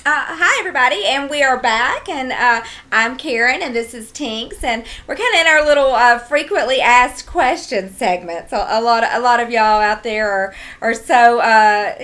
Hi, everybody, and we are back. And I'm Karen, and this is Tinks, and we're kind of in our little frequently asked questions segment. So a lot of y'all out there are so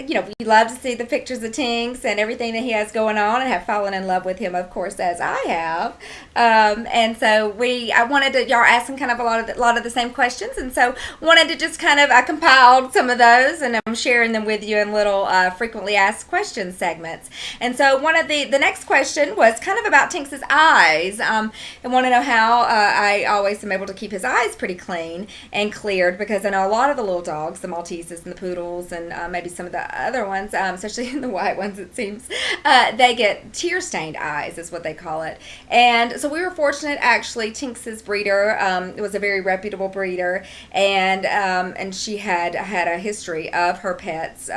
we love to see the pictures of Tinks and everything that he has going on, and have fallen in love with him, of course, as I have. And so I wanted to y'all asking kind of a lot of the same questions, and so wanted to just kind of I compiled some of those, and I'm sharing them with you in little frequently asked questions segments. And so one of the next question was kind of about Tinks's eyes. I want to know how I always am able to keep his eyes pretty clean and cleared, because I know a lot of the little dogs, the Malteses and the Poodles, and maybe some of the other ones, especially the white ones, it seems, they get tear stained eyes, is what they call it. And so we were fortunate, actually. Tinks's breeder was a very reputable breeder, and she had a history of her pets,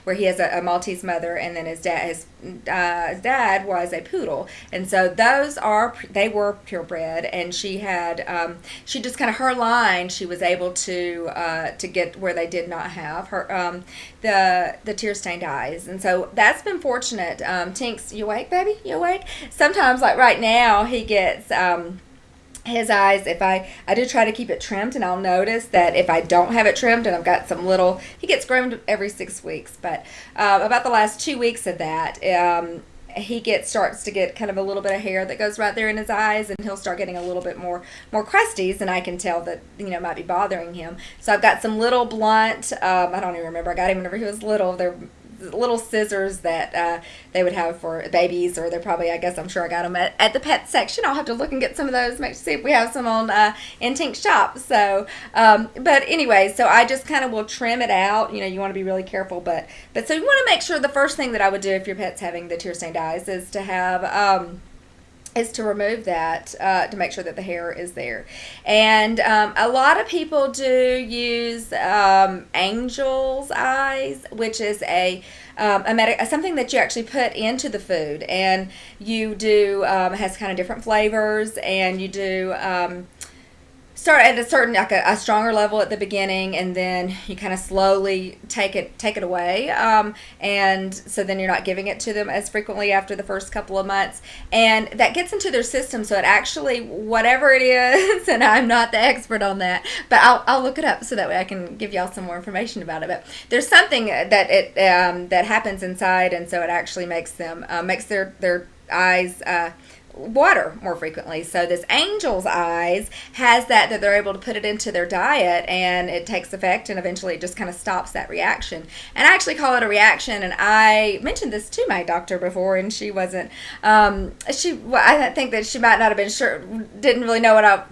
where he has a Maltese mother, and then his dad was a poodle, and so they were purebred, and she just kind of her line, she was able to get where they did not have her the tear stained eyes, and so that's been fortunate. Tinks, you awake, baby? You awake? Sometimes, like right now, he gets his eyes, if I do try to keep it trimmed, and I'll notice that if I don't have it trimmed and I've got some little, he gets groomed every 6 weeks, but about the last 2 weeks of that, he starts to get kind of a little bit of hair that goes right there in his eyes, and he'll start getting a little bit more crusties, and I can tell that might be bothering him. So I've got some little blunt, I don't even remember, I got him whenever he was little. They're little scissors that they would have for babies, or they're probably, I'm sure I got them at the pet section. I'll have to look and get some of those, see if we have some on in Tink's shop. So but anyway, so I just kind of will trim it out. You want to be really careful, but so you want to make sure, the first thing that I would do if your pet's having the tear stained eyes is to remove that, to make sure that the hair is there. And a lot of people do use angel's eyes, which is something that you actually put into the food, and you do has kind of different flavors, and you do start at a certain, like a stronger level at the beginning, and then you kind of slowly take it away, and so then you're not giving it to them as frequently after the first couple of months, and that gets into their system. So it actually, whatever it is, and I'm not the expert on that, but I'll look it up so that way I can give y'all some more information about it. But there's something that happens inside, and so it actually makes their eyes water more frequently. So this angel's eyes has that they're able to put it into their diet, and it takes effect, and eventually it just kind of stops that reaction. And I actually call it a reaction, and I mentioned this to my doctor before, and she wasn't I think that she might not have been sure, didn't really know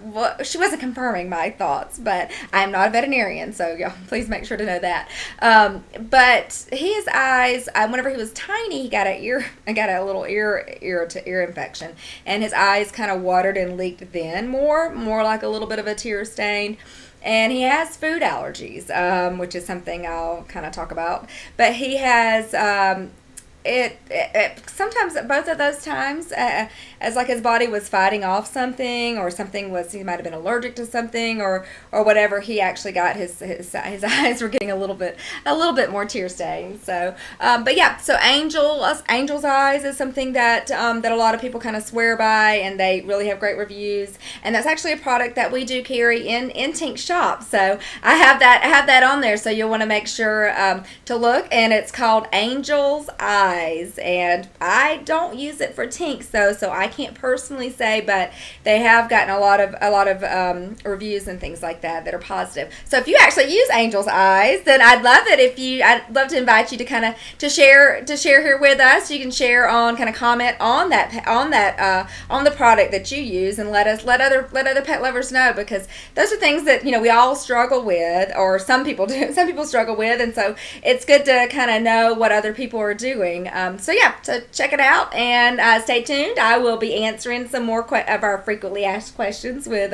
she wasn't confirming my thoughts, but I'm not a veterinarian, so y'all please make sure to know that. But his eyes, whenever he was tiny, he got a little ear to ear infection, and his eyes kind of watered and leaked then, more like a little bit of a tear stain. And he has food allergies, which is something I'll kind of talk about. But he has it sometimes, both of those times, as like his body was fighting off something, or he might have been allergic to something, or whatever, he actually got his eyes were getting a little bit more tear stained. So but yeah, so angel's eyes is something that a lot of people kind of swear by, and they really have great reviews, and that's actually a product that we do carry in Tink's shop. So I have that on there, so you'll want to make sure to look, and it's called Angel's Eyes. And I don't use it for Tinks, though, so I can't personally say, but they have gotten a lot of reviews and things like that are positive. So if you actually use Angel's Eyes, then I'd love to invite you to kind of to share here with us. You can share on, kind of comment on the product that you use, and let other pet lovers know, because those are things that we all struggle with, or some people do. Some people struggle with, and so it's good to kind of know what other people are doing. So check it out, and stay tuned. I will be answering some more of our frequently asked questions with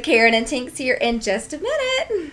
Karen and Tinks here in just a minute.